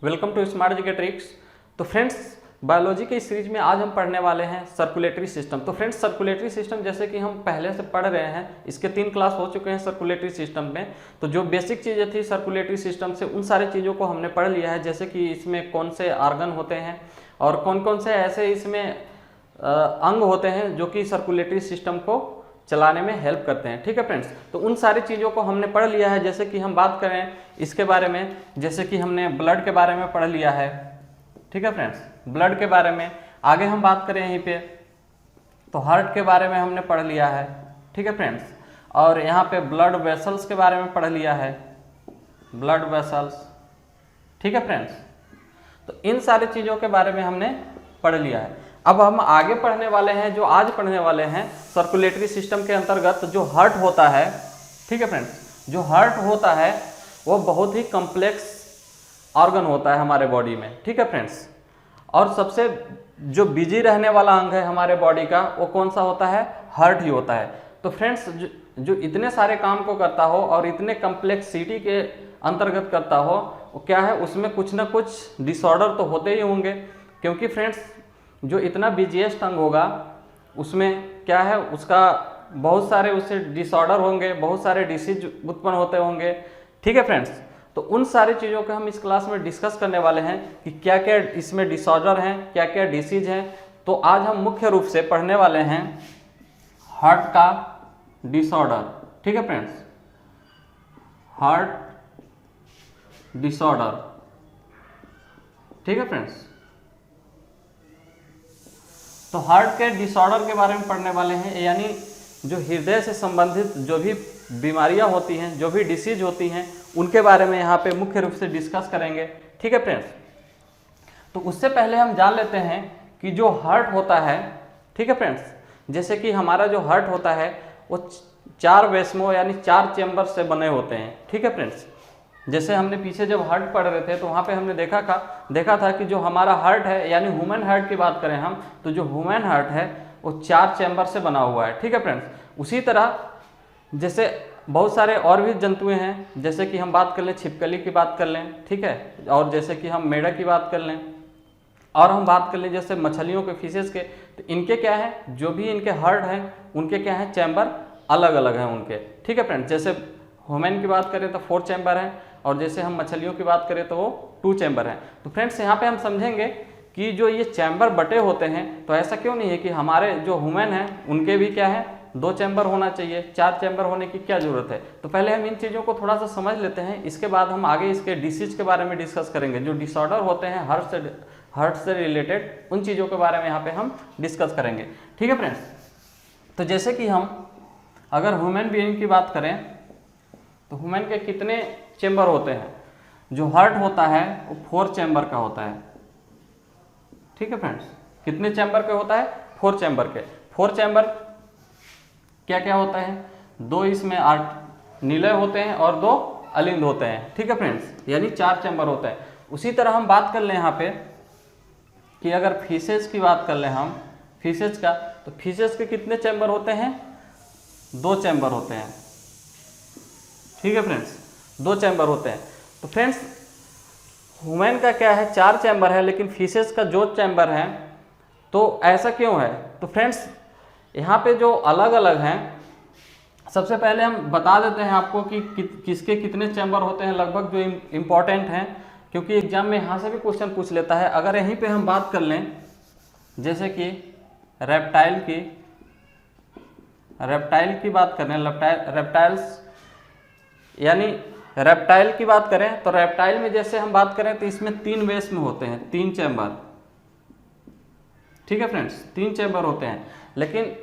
Welcome to smart GK tricks. तो friends, biology के इस सीरीज में आज हम पढ़ने वाले हैं सर्कुलेटरी सिस्टम। तो फ्रेंड्स, सर्कुलेटरी सिस्टम जैसे कि हम पहले से पढ़ रहे हैं, इसके 3 क्लास हो चुके हैं सर्कुलेटरी सिस्टम में। तो जो बेसिक चीज़ें थी सर्कुलेटरी सिस्टम से, उन सारी चीज़ों को हमने पढ़ लिया है, जैसे कि इसमें कौन से आर्गन होते हैं और कौन कौन से ऐसे इसमें अंग होते हैं जो कि सर्कुलेटरी सिस्टम को चलाने में हेल्प करते हैं। ठीक है फ्रेंड्स, तो उन सारी चीज़ों को हमने पढ़ लिया है। जैसे कि हम बात करें इसके बारे में, जैसे कि हमने ब्लड के बारे में पढ़ लिया है। ठीक है फ्रेंड्स, ब्लड के बारे में आगे हम बात करें यहीं पे, तो हार्ट के बारे में हमने पढ़ लिया है। ठीक है फ्रेंड्स, और यहाँ पे ब्लड वेसल्स के बारे में पढ़ लिया है, ब्लड वेसल्स। ठीक है फ्रेंड्स, तो इन सारी चीज़ों के बारे में हमने पढ़ लिया है। अब हम आगे पढ़ने वाले हैं, जो आज पढ़ने वाले हैं सर्कुलेटरी सिस्टम के अंतर्गत जो हार्ट होता है। ठीक है फ्रेंड्स, जो हार्ट होता है वो बहुत ही कॉम्प्लेक्स ऑर्गन होता है हमारे बॉडी में। ठीक है फ्रेंड्स, और सबसे जो बिजी रहने वाला अंग है हमारे बॉडी का, वो कौन सा होता है? हार्ट ही होता है। तो फ्रेंड्स, जो इतने सारे काम को करता हो और इतने कॉम्प्लेक्सिटी के अंतर्गत करता हो, वो क्या है, उसमें कुछ ना कुछ डिसऑर्डर तो होते ही होंगे। क्योंकि फ्रेंड्स, जो इतना बिजीएस्ट अंग होगा उसमें क्या है, उसका बहुत सारे उससे डिसऑर्डर होंगे, बहुत सारे डिसीज उत्पन्न होते होंगे। ठीक है फ्रेंड्स, तो उन सारी चीज़ों को हम इस क्लास में डिस्कस करने वाले हैं कि क्या क्या इसमें डिसऑर्डर हैं, क्या क्या डिसीज हैं। तो आज हम मुख्य रूप से पढ़ने वाले हैं हार्ट का डिसऑर्डर। ठीक है फ्रेंड्स, हार्ट डिसऑर्डर। ठीक है फ्रेंड्स, तो हार्ट के डिसऑर्डर के बारे में पढ़ने वाले हैं, यानी जो हृदय से संबंधित जो भी बीमारियां होती हैं, जो भी डिसीज होती हैं, उनके बारे में यहाँ पे मुख्य रूप से डिस्कस करेंगे। ठीक है फ्रेंड्स, तो उससे पहले हम जान लेते हैं कि जो हार्ट होता है, ठीक है फ्रेंड्स, जैसे कि हमारा जो हार्ट होता है वो 4 वेस्मो यानी 4 चैम्बर से बने होते हैं। ठीक है फ्रेंड्स, जैसे हमने पीछे जब हार्ट पढ़ रहे थे तो वहाँ पे हमने देखा था कि जो हमारा हार्ट है, यानी ह्यूमन हार्ट की बात करें हम, तो जो ह्यूमन हार्ट है वो 4 चैम्बर से बना हुआ है। ठीक है फ्रेंड्स, उसी तरह जैसे बहुत सारे और भी जंतुएं हैं, जैसे कि हम बात कर लें छिपकली की बात कर लें, ठीक है, और जैसे कि हम मेढक की बात कर लें, और हम बात कर लें जैसे मछलियों के, फिशेस के, तो इनके क्या है, जो भी इनके हार्ट हैं उनके क्या है, चैम्बर अलग अलग हैं उनके। ठीक है फ्रेंड्स, जैसे ह्यूमन की बात करें तो 4 चैम्बर हैं, और जैसे हम मछलियों की बात करें तो वो 2 चैम्बर हैं। तो फ्रेंड्स, यहाँ पे हम समझेंगे कि जो ये चैम्बर बटे होते हैं, तो ऐसा क्यों नहीं है कि हमारे जो ह्यूमन हैं उनके भी क्या है, 2 चैम्बर होना चाहिए, 4 चैम्बर होने की क्या जरूरत है। तो पहले हम इन चीज़ों को थोड़ा सा समझ लेते हैं, इसके बाद हम आगे इसके डिसीज के बारे में डिस्कस करेंगे। जो डिसऑर्डर होते हैं हार्ट से रिलेटेड, उन चीज़ों के बारे में यहाँ पे हम डिस्कस करेंगे। ठीक है फ्रेंड्स, तो जैसे कि हम अगर ह्यूमन बीइंग की बात करें तो ह्यूमन के कितने चैम्बर होते हैं? जो हार्ट होता है वो 4 चैम्बर का होता है। ठीक है फ्रेंड्स, कितने चैम्बर के होता है? 4 चैम्बर के। 4 चैम्बर क्या क्या होता है? 2 इसमें निलय होते हैं और 2 अलिंद होते हैं। ठीक है फ्रेंड्स, यानी 4 चैम्बर होते हैं। उसी तरह हम बात कर लें यहाँ पे कि अगर फिशेस की बात कर लें हम, फिशेस का, तो फिशेस के कितने चैम्बर होते हैं? 2 चैम्बर होते हैं। ठीक है फ्रेंड्स, 2 चैम्बर होते हैं। तो फ्रेंड्स, ह्यूमन का क्या है, 4 चैम्बर है, लेकिन फिशेस का जो चैम्बर है, तो ऐसा क्यों है? तो फ्रेंड्स, यहाँ पे जो अलग अलग हैं, सबसे पहले हम बता देते हैं आपको कि किसके कितने चैम्बर होते हैं, लगभग जो इम्पोर्टेंट हैं, क्योंकि एग्जाम में यहाँ से भी क्वेश्चन पूछ लेता है। अगर यहीं पे हम बात कर लें जैसे कि रेप्टाइल की बात करें, रेप्टाइल्स, यानी रेप्टाइल की बात करें तो रेप्टाइल में जैसे हम बात करें तो इसमें 3 वेस में होते हैं, 3 चैम्बर। ठीक है फ्रेंड्स, 3 चैम्बर होते हैं, लेकिन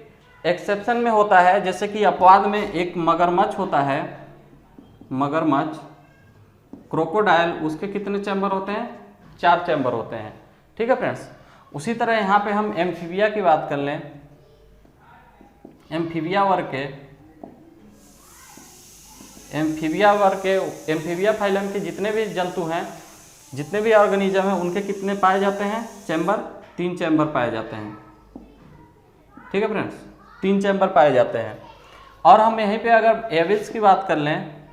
एक्सेप्शन में होता है, जैसे कि अपवाद में एक मगरमच्छ होता है, मगरमच्छ, क्रोकोडाइल, उसके कितने चैम्बर होते हैं? 4 चैम्बर होते हैं। ठीक है फ्रेंड्स, उसी तरह यहाँ पे हम एम्फीबिया की बात कर लें, एम्फीबिया फाइलम के जितने भी जंतु हैं, जितने भी ऑर्गेनिज्म हैं, उनके कितने पाए जाते हैं? चैम्बर, 3 चैम्बर पाए जाते हैं। ठीक है फ्रेंड्स, 3 चैम्बर पाए जाते हैं। और हम यहीं पे अगर एवेज की बात कर लें,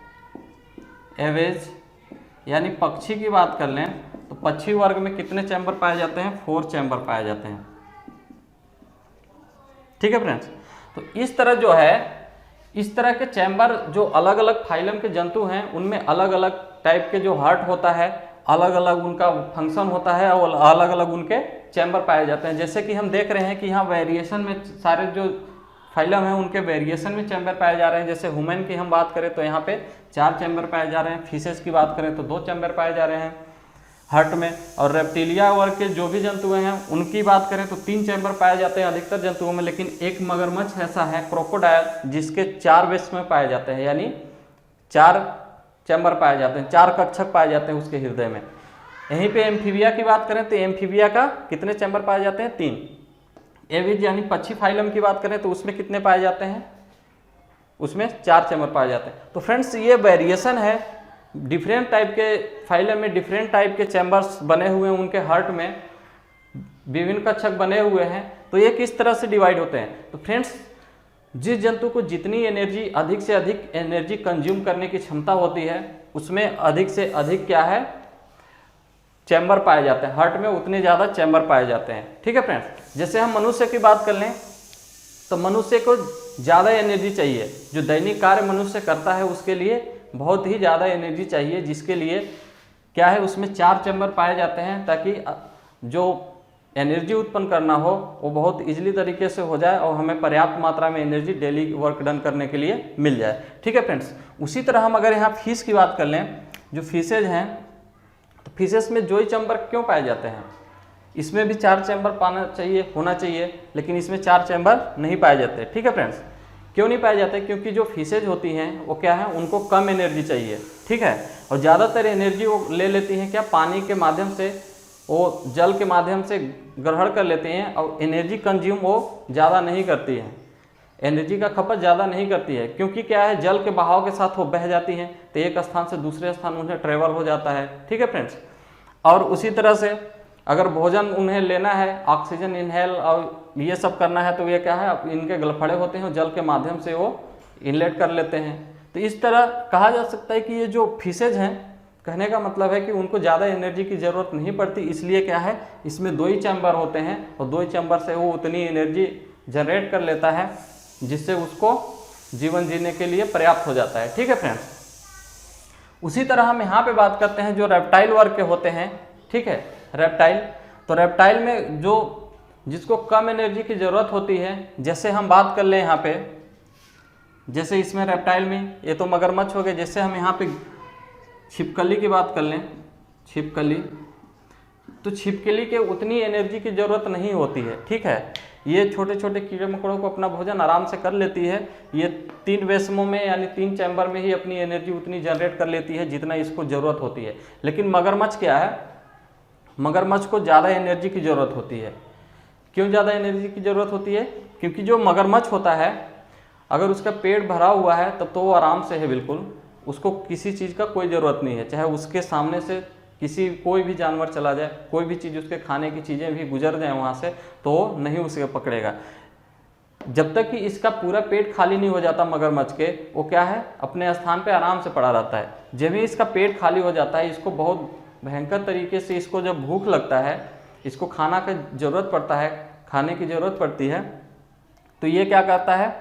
एवेज यानी पक्षी की बात कर लें, तो पक्षी वर्ग में कितने चैम्बर पाए जाते हैं? 4 चैम्बर पाए जाते हैं। ठीक है फ्रेंड्स, तो इस तरह जो है, इस तरह के चैम्बर जो अलग अलग फाइलम के जंतु हैं उनमें अलग अलग टाइप के जो हार्ट होता है, अलग अलग उनका फंक्शन होता है और अलग अलग उनके चैम्बर पाए जाते हैं। जैसे कि हम देख रहे हैं कि यहाँ वेरिएशन में सारे जो फाइलम है उनके वेरिएशन में चैम्बर पाए जा रहे हैं। जैसे ह्यूमन की हम बात करें तो यहाँ पे 4 चैम्बर पाए जा रहे हैं, फिशेस की बात करें तो 2 चैम्बर पाए जा रहे हैं हार्ट में, और रेप्टिलिया वर्ग के जो भी जंतु हैं उनकी बात करें तो 3 चैम्बर पाए जाते हैं अधिकतर जंतुओं में। लेकिन एक मगरमच्छ ऐसा है क्रोकोडाइल जिसके 4 वेस में पाए जाते हैं, यानी 4 चैम्बर पाए जाते हैं, 4 कक्षक पाए जाते हैं उसके हृदय में। यहीं पे एम्फीबिया की बात करें तो एम्फीबिया का कितने चैम्बर पाए जाते हैं? 3। एविज यानी पक्षी फाइलम की बात करें तो उसमें कितने पाए जाते हैं? उसमें 4 चैम्बर पाए जाते हैं। तो फ्रेंड्स ये वेरिएशन है, डिफरेंट टाइप के फाइलम में डिफरेंट टाइप के चैम्बर्स बने हुए हैं, उनके हार्ट में विभिन्न कक्षक बने हुए हैं। तो ये किस तरह से डिवाइड होते हैं? तो फ्रेंड्स जिस जंतु को जितनी एनर्जी, अधिक से अधिक एनर्जी कंज्यूम करने की क्षमता होती है उसमें अधिक से अधिक क्या है? चैम्बर पाए जाते हैं, हार्ट में उतने ज़्यादा चैम्बर पाए जाते हैं। ठीक है फ्रेंड्स, जैसे हम मनुष्य की बात कर लें तो मनुष्य को ज़्यादा एनर्जी चाहिए, जो दैनिक कार्य मनुष्य करता है उसके लिए बहुत ही ज़्यादा एनर्जी चाहिए, जिसके लिए क्या है उसमें 4 चैम्बर पाए जाते हैं ताकि जो एनर्जी उत्पन्न करना हो वो बहुत इजीली तरीके से हो जाए और हमें पर्याप्त मात्रा में एनर्जी डेली वर्क डन करने के लिए मिल जाए। ठीक है फ्रेंड्स, उसी तरह हम अगर यहाँ फिश की बात कर लें, जो फिशेज हैं तो फिशेस में जोई चैम्बर क्यों पाए जाते हैं? इसमें भी 4 चैम्बर पाना चाहिए, होना चाहिए, लेकिन इसमें 4 चैम्बर नहीं पाए जाते। ठीक है फ्रेंड्स, क्यों नहीं पाए जाते? क्योंकि जो फिशेज होती हैं वो क्या है, उनको कम एनर्जी चाहिए। ठीक है, और ज़्यादातर एनर्जी वो ले लेती हैं क्या? पानी के माध्यम से, वो जल के माध्यम से ग्रहण कर लेते हैं और एनर्जी कंज्यूम वो ज़्यादा नहीं करती हैं, एनर्जी का खपत ज़्यादा नहीं करती है। क्योंकि क्या है, जल के बहाव के साथ वो बह जाती हैं तो एक स्थान से दूसरे स्थान उन्हें ट्रेवल हो जाता है। ठीक है फ्रेंड्स, और उसी तरह से अगर भोजन उन्हें लेना है, ऑक्सीजन इनहेल और ये सब करना है तो ये क्या है, इनके गलफड़े होते हैं, जल के माध्यम से वो इनलेट कर लेते हैं। तो इस तरह कहा जा सकता है कि ये जो फिशेज हैं, कहने का मतलब है कि उनको ज़्यादा एनर्जी की ज़रूरत नहीं पड़ती, इसलिए क्या है इसमें 2 ही चैम्बर होते हैं और 2 ही चैम्बर से वो उतनी एनर्जी जनरेट कर लेता है जिससे उसको जीवन जीने के लिए पर्याप्त हो जाता है। ठीक है फ्रेंड्स, उसी तरह हम यहाँ पे बात करते हैं जो रेप्टाइल वर्ग के होते हैं। ठीक है, रेप्टाइल, तो रेप्टाइल में जो जिसको कम एनर्जी की ज़रूरत होती है, जैसे हम बात कर लें यहाँ पे, जैसे इसमें रेप्टाइल में ये तो मगरमच्छ हो गए, जैसे हम यहाँ पे छिपकली की बात कर लें, छिपकली, तो छिपकली के उतनी एनर्जी की ज़रूरत नहीं होती है। ठीक है, ये छोटे छोटे कीड़े मकोड़ों को अपना भोजन आराम से कर लेती है, ये 3 वेसमों में यानी 3 चैम्बर में ही अपनी एनर्जी उतनी जनरेट कर लेती है जितना इसको ज़रूरत होती है। लेकिन मगरमच्छ क्या है, मगरमच्छ को ज़्यादा एनर्जी की ज़रूरत होती है। क्यों ज़्यादा एनर्जी की ज़रूरत होती है? क्योंकि जो मगरमच्छ होता है अगर उसका पेट भरा हुआ है तब तो वो आराम से है, बिल्कुल उसको किसी चीज़ का कोई ज़रूरत नहीं है, चाहे उसके सामने से कोई भी जानवर चला जाए, कोई भी चीज़ उसके खाने की चीज़ें भी गुजर जाए वहाँ से तो नहीं उसे पकड़ेगा। जब तक कि इसका पूरा पेट खाली नहीं हो जाता मगरमच्छ के, वो क्या है अपने स्थान पे आराम से पड़ा रहता है। जब ही इसका पेट खाली हो जाता है, इसको बहुत भयंकर तरीके से इसको जब भूख लगता है, इसको खाना की ज़रूरत पड़ता है, खाने की ज़रूरत पड़ती है, तो ये क्या करता है,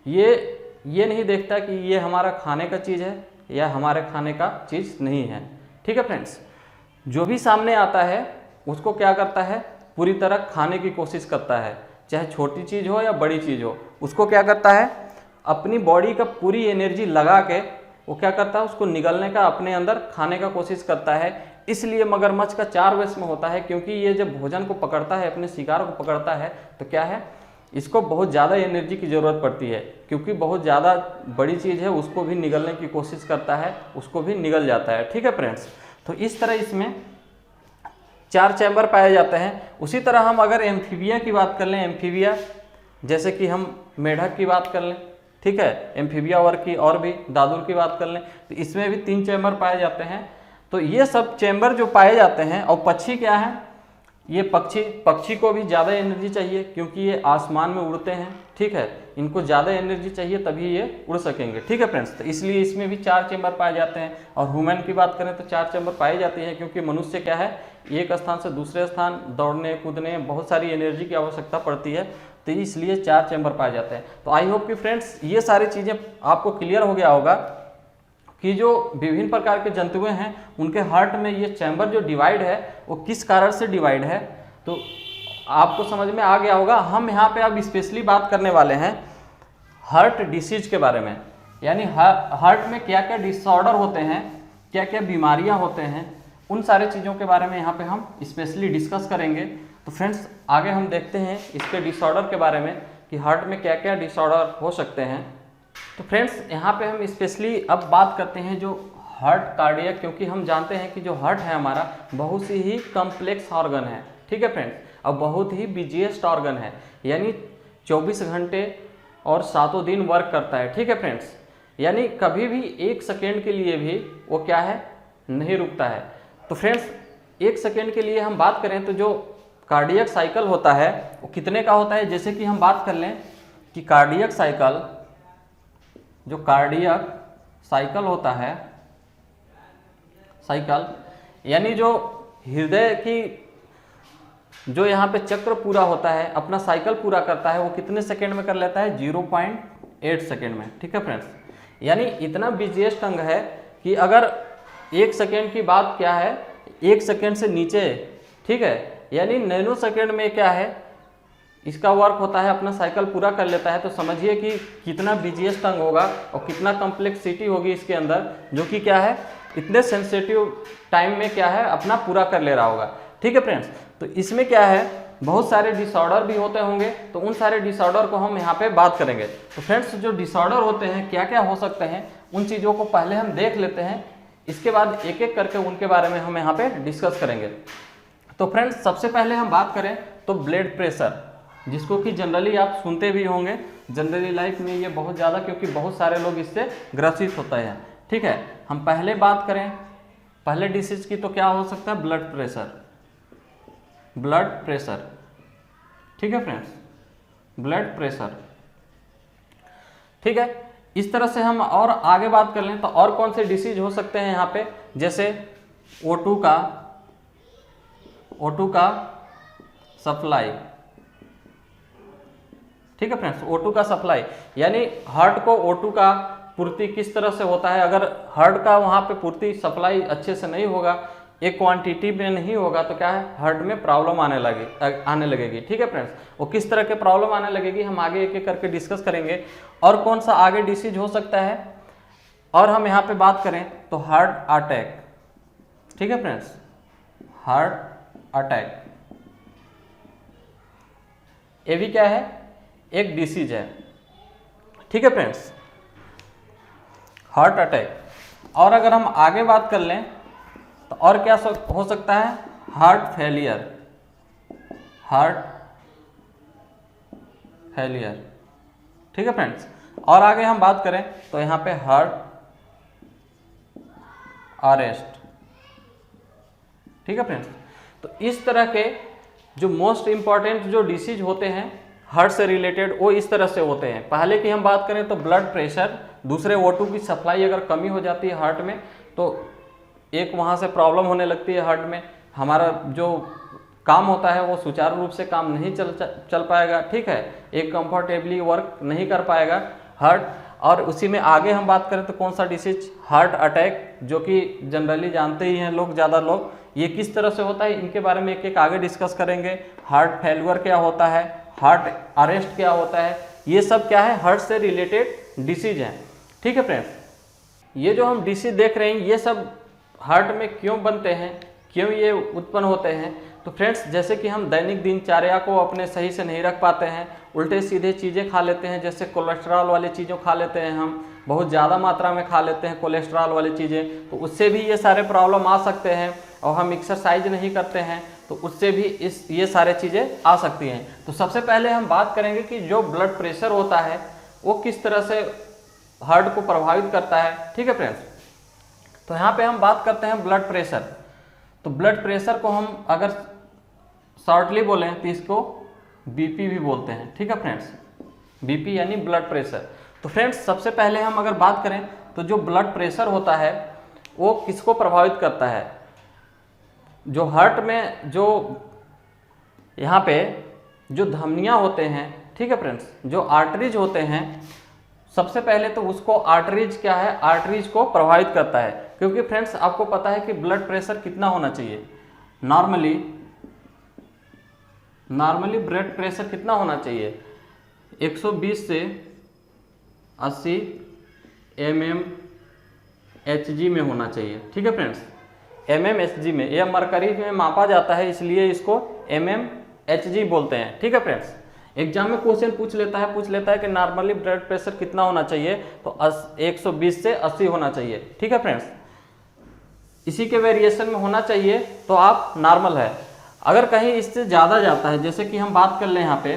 ये नहीं देखता कि ये हमारा खाने का चीज़ है या हमारे खाने का चीज़ नहीं है। ठीक है फ्रेंड्स, जो भी सामने आता है उसको क्या करता है, पूरी तरह खाने की कोशिश करता है, चाहे छोटी चीज़ हो या बड़ी चीज़ हो, उसको क्या करता है अपनी बॉडी का पूरी एनर्जी लगा के वो क्या करता है उसको निगलने का, अपने अंदर खाने का कोशिश करता है। इसलिए मगरमच्छ का 4 वेस में होता है, क्योंकि ये जब भोजन को पकड़ता है, अपने शिकार को पकड़ता है, तो क्या है इसको बहुत ज़्यादा एनर्जी की ज़रूरत पड़ती है, क्योंकि बहुत ज़्यादा बड़ी चीज़ है, उसको भी निगलने की कोशिश करता है, उसको भी निगल जाता है। ठीक है फ्रेंड्स, तो इस तरह इसमें 4 चैम्बर पाए जाते हैं। उसी तरह हम अगर एम्फीबिया की बात कर लें, एम्फीबिया जैसे कि हम मेढक की बात कर लें, ठीक है, एम्फीबिया वर्ग की और भी दादुर की बात कर लें, तो इसमें भी 3 चैम्बर पाए जाते हैं। तो ये सब चैम्बर जो पाए जाते हैं, और पक्षी क्या है, ये पक्षी को भी ज़्यादा एनर्जी चाहिए क्योंकि ये आसमान में उड़ते हैं, ठीक है, इनको ज़्यादा एनर्जी चाहिए तभी ये उड़ सकेंगे, ठीक है फ्रेंड्स। तो इसलिए इसमें भी 4 चेंबर पाए जाते हैं। और ह्यूमन की बात करें तो 4 चेंबर पाई जाती है क्योंकि मनुष्य क्या है, एक स्थान से दूसरे स्थान दौड़ने कूदने बहुत सारी एनर्जी की आवश्यकता पड़ती है, तो इसलिए 4 चेंबर पाए जाते हैं। तो आई होप कि फ्रेंड्स ये सारी चीज़ें आपको क्लियर हो गया होगा कि जो विभिन्न प्रकार के जंतुएं हैं उनके हार्ट में ये चैम्बर जो डिवाइड है वो किस कारण से डिवाइड है, तो आपको समझ में आ गया होगा। हम यहाँ पे अब स्पेशली बात करने वाले हैं हार्ट डिसीज के बारे में, यानी हार्ट में क्या क्या डिसऑर्डर होते हैं, क्या क्या बीमारियाँ होते हैं, उन सारे चीज़ों के बारे में यहाँ पे हम स्पेशली डिस्कस करेंगे। तो फ्रेंड्स आगे हम देखते हैं इसके डिसऑर्डर के बारे में कि हार्ट में क्या क्या डिसऑर्डर हो सकते हैं। तो फ्रेंड्स यहाँ पे हम स्पेशली अब बात करते हैं जो हार्ट कार्डियक, क्योंकि हम जानते हैं कि जो हार्ट है हमारा बहुत सी ही कम्प्लेक्स ऑर्गन है, ठीक है फ्रेंड्स, और बहुत ही बिजीएस्ट ऑर्गन है, यानी 24 घंटे और 7 दिन वर्क करता है, ठीक है फ्रेंड्स, यानी कभी भी 1 सेकेंड के लिए भी वो क्या है, नहीं रुकता है। तो फ्रेंड्स 1 सेकेंड के लिए हम बात करें तो जो कार्डियक साइकिल होता है वो कितने का होता है, जैसे कि हम बात कर लें कि कार्डियक साइकिल, जो कार्डियक साइकिल होता है, साइकिल यानी जो हृदय की जो यहाँ पे चक्र पूरा होता है, अपना साइकिल पूरा करता है, वो कितने सेकेंड में कर लेता है, 0.8 सेकेंड में, ठीक है फ्रेंड्स। यानी इतना बिजीएस्ट अंग है कि अगर 1 सेकेंड की बात क्या है, 1 सेकेंड से नीचे, ठीक है, यानी नैनो सेकेंड में क्या है इसका वर्क होता है, अपना साइकिल पूरा कर लेता है। तो समझिए कि कितना बिजीएस्ट अंग होगा और कितना कम्प्लेक्सिटी होगी इसके अंदर, जो कि क्या है इतने सेंसिटिव टाइम में क्या है अपना पूरा कर ले रहा होगा, ठीक है फ्रेंड्स। तो इसमें क्या है बहुत सारे डिसऑर्डर भी होते होंगे, तो उन सारे डिसऑर्डर को हम यहाँ पे बात करेंगे। तो फ्रेंड्स जो डिसऑर्डर होते हैं क्या क्या हो सकते हैं, उन चीज़ों को पहले हम देख लेते हैं, इसके बाद एक एक करके उनके बारे में हम यहाँ पे डिस्कस करेंगे। तो फ्रेंड्स सबसे पहले हम बात करें तो ब्लड प्रेशर, जिसको कि जनरली आप सुनते भी होंगे जनरली लाइफ में ये बहुत ज़्यादा, क्योंकि बहुत सारे लोग इससे ग्रसित होते हैं, ठीक है। हम पहले बात करें पहले डिसीज की तो क्या हो सकता है, ब्लड प्रेशर, ब्लड प्रेशर, ठीक है फ्रेंड्स, ब्लड प्रेशर, ठीक है। इस तरह से हम और आगे बात कर लें तो और कौन से डिसीज हो सकते हैं यहाँ पे, जैसे O2 का सप्लाई, ठीक है फ्रेंड्स, O2 का सप्लाई, यानी हार्ट को O2 का पूर्ति किस तरह से होता है। अगर हार्ट का वहाँ पे पूर्ति सप्लाई अच्छे से नहीं होगा, एक क्वांटिटी में नहीं होगा, तो क्या है हार्ट में प्रॉब्लम आने लगेगी, ठीक है फ्रेंड्स। वो किस तरह के प्रॉब्लम आने लगेगी हम आगे एक एक करके डिस्कस करेंगे। और कौन सा आगे डिसीज हो सकता है, और हम यहाँ पे बात करें तो हार्ट अटैक, ठीक है फ्रेंड्स, हार्ट अटैक, ये भी क्या है एक डिसीज है, ठीक है फ्रेंड्स, हार्ट अटैक। और अगर हम आगे बात कर लें तो और क्या हो सकता है, हार्ट फेलियर, हार्ट फेलियर, ठीक है फ्रेंड्स। और आगे हम बात करें तो यहाँ पे हार्ट अरेस्ट, ठीक है फ्रेंड्स। तो इस तरह के जो मोस्ट इंपॉर्टेंट जो डिसीज होते हैं हार्ट से रिलेटेड वो इस तरह से होते हैं। पहले की हम बात करें तो ब्लड प्रेशर, दूसरे O2 की सप्लाई अगर कमी हो जाती है हार्ट में तो एक वहाँ से प्रॉब्लम होने लगती है हार्ट में, हमारा जो काम होता है वो सुचारू रूप से काम नहीं चल पाएगा, ठीक है, एक कंफर्टेबली वर्क नहीं कर पाएगा हार्ट। और उसी में आगे हम बात करें तो कौन सा डिसीज, हार्ट अटैक, जो कि जनरली जानते ही हैं लोग, ज़्यादा लोग, ये किस तरह से होता है इनके बारे में एक एक आगे डिस्कस करेंगे। हार्ट फेल्यूर क्या होता है, हार्ट अरेस्ट क्या होता है, ये सब क्या है हार्ट से रिलेटेड डिसीज हैं, ठीक है फ्रेंड्स। ये जो हम डिसीज देख रहे हैं ये सब हार्ट में क्यों बनते हैं, क्यों ये उत्पन्न होते हैं। तो फ्रेंड्स जैसे कि हम दैनिक दिनचर्या को अपने सही से नहीं रख पाते हैं, उल्टे सीधे चीज़ें खा लेते हैं, जैसे कोलेस्ट्रॉल वाली चीज़ों खा लेते हैं, हम बहुत ज़्यादा मात्रा में खा लेते हैं कोलेस्ट्रॉल वाली चीज़ें, तो उससे भी ये सारे प्रॉब्लम आ सकते हैं। और हम एक्सरसाइज नहीं करते हैं तो उससे भी ये सारे चीज़ें आ सकती हैं। तो सबसे पहले हम बात करेंगे कि जो ब्लड प्रेशर होता है वो किस तरह से हार्ट को प्रभावित करता है, ठीक है फ्रेंड्स। तो यहाँ पे हम बात करते हैं ब्लड प्रेशर। तो ब्लड प्रेशर को हम अगर शॉर्टली बोलें तो इसको बीपी भी बोलते हैं। ठीक है फ्रेंड्स, बीपी यानी ब्लड प्रेशर। तो फ्रेंड्स सबसे पहले हम अगर बात करें तो जो ब्लड प्रेशर होता है वो किसको प्रभावित करता है? जो हार्ट में जो यहाँ पे जो धमनियाँ होते हैं, ठीक है फ्रेंड्स, जो आर्टरीज होते हैं, सबसे पहले तो उसको आर्टरीज क्या है, आर्टरीज को प्रभावित करता है। क्योंकि फ्रेंड्स आपको पता है कि ब्लड प्रेशर कितना होना चाहिए, नॉर्मली ब्लड प्रेशर कितना होना चाहिए, 120 से 80 mmHg में होना चाहिए। ठीक है फ्रेंड्स, mmHg में, यह मरकरी में मापा जाता है इसलिए इसको mmHg बोलते हैं। ठीक है फ्रेंड्स, एग्जाम में क्वेश्चन पूछ लेता है कि नॉर्मली ब्लड प्रेशर कितना होना चाहिए, तो 120 से 80 होना चाहिए। ठीक है फ्रेंड्स, इसी के वेरिएशन में होना चाहिए तो आप नॉर्मल है। अगर कहीं इससे ज़्यादा जाता है, जैसे कि हम बात कर लें यहाँ पे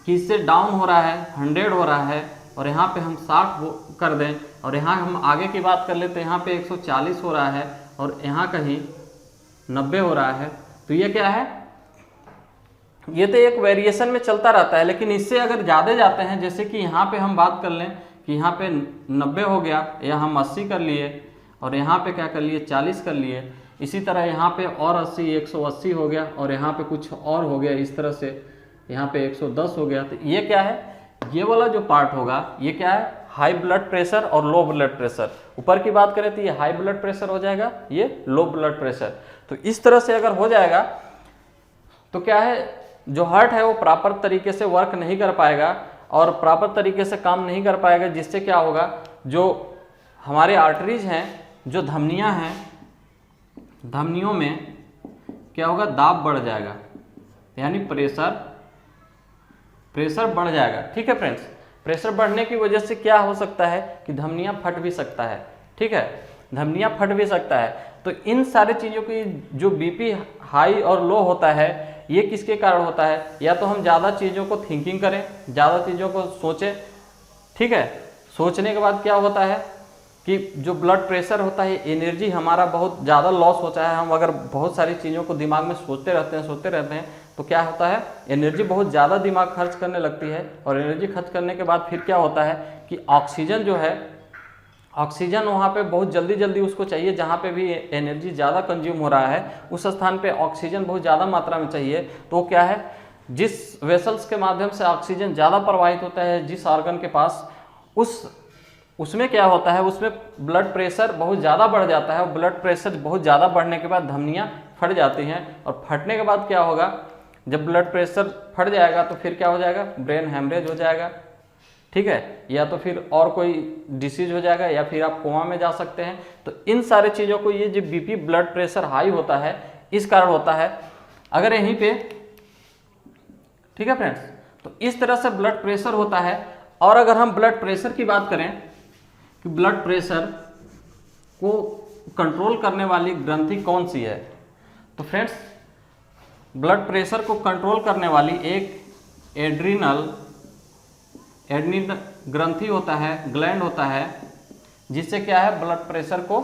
कि इससे डाउन हो रहा है, 100 हो रहा है, और यहाँ पे हम 60 कर दें, और यहाँ हम आगे की बात कर ले तो यहाँ पे 140 हो रहा है, और यहाँ कहीं 90 हो रहा है, तो ये क्या है, ये तो एक वेरिएशन में चलता रहता है। लेकिन इससे अगर ज़्यादा जाते हैं, जैसे कि यहाँ पे हम बात कर लें कि यहाँ पे 90 हो गया, या हम 80 कर लिए, और यहाँ पे क्या कर लिए, 40 कर लिए, इसी तरह यहाँ पे और 80, 180 हो गया, और यहाँ पे कुछ और हो गया, इस तरह से यहाँ पे 110 हो गया, तो ये क्या है, ये वाला जो पार्ट होगा ये क्या है, हाई ब्लड प्रेशर और लो ब्लड प्रेशर। ऊपर की बात करें तो ये हाई ब्लड प्रेशर हो जाएगा, ये लो ब्लड प्रेशर। तो इस तरह से अगर हो जाएगा तो क्या है, जो हार्ट है वो प्रॉपर तरीके से वर्क नहीं कर पाएगा और प्रॉपर तरीके से काम नहीं कर पाएगा, जिससे क्या होगा, जो हमारे आर्टरीज हैं, जो धमनियां हैं, धमनियों में क्या होगा, दाब बढ़ जाएगा, यानी प्रेशर बढ़ जाएगा। ठीक है फ्रेंड्स, प्रेशर बढ़ने की वजह से क्या हो सकता है कि धमनियां फट भी सकता है। ठीक है, धमनियां फट भी सकता है। तो इन सारे चीज़ों की जो बीपी हाई और लो होता है, ये किसके कारण होता है, या तो हम ज़्यादा चीज़ों को थिंकिंग करें, ज़्यादा चीज़ों को सोचें। ठीक है, सोचने के बाद क्या होता है कि जो ब्लड प्रेशर होता है, एनर्जी हमारा बहुत ज़्यादा लॉस होता है। हम अगर बहुत सारी चीज़ों को दिमाग में सोचते रहते हैं तो क्या होता है, एनर्जी बहुत ज़्यादा दिमाग खर्च करने लगती है, और एनर्जी खर्च करने के बाद फिर क्या होता है कि ऑक्सीजन जो है, ऑक्सीजन वहाँ पे बहुत जल्दी उसको चाहिए, जहाँ पे भी एनर्जी ज़्यादा कंज्यूम हो रहा है उस स्थान पे ऑक्सीजन बहुत ज़्यादा मात्रा में चाहिए। तो क्या है, जिस वेसल्स के माध्यम से ऑक्सीजन ज़्यादा प्रवाहित होता है जिस ऑर्गन के पास, उसमें क्या होता है, उसमें ब्लड प्रेशर बहुत ज़्यादा बढ़ जाता है, और ब्लड प्रेशर बहुत ज़्यादा बढ़ने के बाद धमनियाँ फट जाती हैं, और फटने के बाद क्या होगा, जब ब्लड प्रेशर फट जाएगा तो फिर क्या हो जाएगा, ब्रेन हेमरेज हो जाएगा। ठीक है, या तो फिर और कोई डिसीज हो जाएगा, या फिर आप कोमा में जा सकते हैं। तो इन सारे चीज़ों को, ये जो बीपी ब्लड प्रेशर हाई होता है इस कारण होता है। अगर यहीं पे, ठीक है फ्रेंड्स, तो इस तरह से ब्लड प्रेशर होता है। और अगर हम ब्लड प्रेशर की बात करें कि ब्लड प्रेशर को कंट्रोल करने वाली ग्रंथि कौन सी है, तो फ्रेंड्स ब्लड प्रेशर को कंट्रोल करने वाली एक एड्रिनल ग्रंथि होता है, ग्लैंड होता है, जिससे क्या है, ब्लड प्रेशर को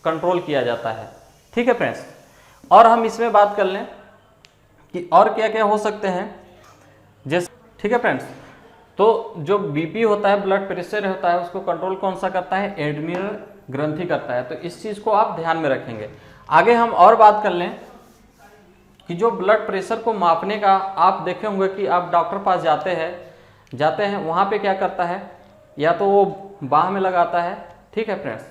कंट्रोल किया जाता है। ठीक है फ्रेंड्स, और हम इसमें बात कर लें कि और क्या क्या हो सकते हैं, जैसे, ठीक है फ्रेंड्स, तो जो बीपी होता है, ब्लड प्रेशर होता है, उसको कंट्रोल कौन सा करता है, एड्रिनल ग्रंथि करता है। तो इस चीज़ को आप ध्यान में रखेंगे। आगे हम और बात कर लें कि जो ब्लड प्रेशर को मापने का, आप देखे होंगे कि आप डॉक्टर पास जाते हैं, वहाँ पे क्या करता है, या तो वो बाह में लगाता है, ठीक है फ्रेंड्स,